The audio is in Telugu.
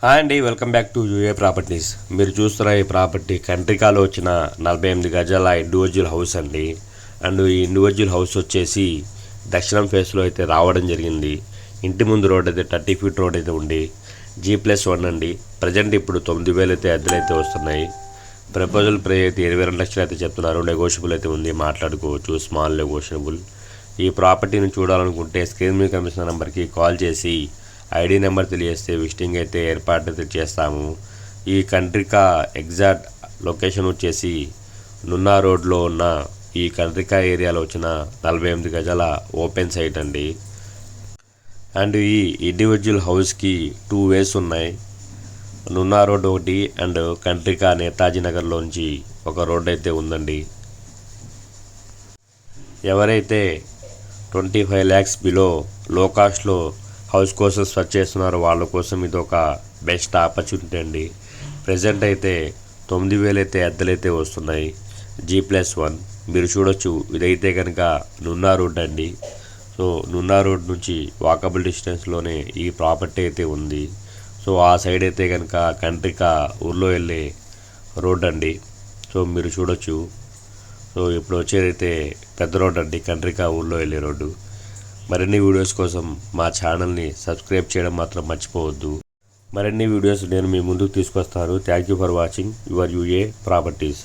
హాయ్ అండి, welcome back to UA properties. మీరు చూస్తున్న ఈ ప్రాపర్టీ కంట్రికాలో వచ్చిన 48 గజాల ఇండివిజువల్ హౌస్ అండి. అండ్ ఈ ఇండివిజువల్ హౌస్ వచ్చేసి దక్షిణం ఫేస్లో అయితే రావడం జరిగింది. ఇంటి ముందు రోడ్ అయితే 30 ఫీట్ రోడ్ అయితే ఉండి G+1 అండి. ప్రజెంట్ ఇప్పుడు 9,000 అయితే అద్దెలైతే వస్తున్నాయి. ప్రపోజల్ ప్రైస్ అయితే 22 లక్షలు అయితే చెప్తున్నారు. నెగోషియబుల్ అయితే ఉంది, మాట్లాడుకోవచ్చు, స్మాల్ నెగోషియబుల్. ఈ ప్రాపర్టీని చూడాలనుకుంటే స్క్రీన్ మీద కనిపిస్తున్న నెంబర్కి కాల్ చేసి ఐడి నెంబర్ తెలియజేస్తే విజిటింగ్ అయితే ఏర్పాటు అయితే చేస్తాము. ఈ కంట్రికా ఎగ్జాక్ట్ లొకేషన్ వచ్చేసి నున్నా రోడ్లో ఉన్న ఈ కంట్రికా ఏరియాలో వచ్చిన 48 గజాల ఓపెన్ సైట్ అండి. అండ్ ఈ ఇండివిజువల్ హౌస్కి 2 వేస్ ఉన్నాయి. నున్నా రోడ్ ఒకటి అండ్ కంట్రికా నేతాజీ నగర్లోంచి ఒక రోడ్ అయితే ఉందండి. ఎవరైతే 25 lakhs బిలో లో కాస్ట్లో హౌస్ కోసం సెర్చ్ చేస్తున్నారు వాళ్ళ కోసం ఇది ఒక బెస్ట్ ఆపర్చునిటీ అండి. ప్రజెంట్ అయితే 9,000 అయితే అద్దెలైతే వస్తున్నాయి. G+1 మీరు చూడొచ్చు. ఇదైతే కనుక నున్నా రోడ్ అండి. సో నున్నా రోడ్ నుంచి వాకబుల్ డిస్టెన్స్లోనే ఈ ప్రాపర్టీ అయితే ఉంది. సో ఆ సైడ్ అయితే కనుక కంట్రికా ఊర్లో వెళ్ళే రోడ్ అండి. సో మీరు చూడొచ్చు. సో ఇప్పుడు వచ్చేదైతే పెద్ద రోడ్ అండి, కంట్రికా ఊర్లో వెళ్ళే రోడ్డు. మరిన్ని వీడియోస్ కోసం మా ఛానల్ని సబ్స్క్రైబ్ చేయడం మాత్రం మర్చిపోవద్దు. మరిన్ని వీడియోస్ నేను మీ ముందుకు తీసుకొస్తాను. Thank you for watching your UA properties.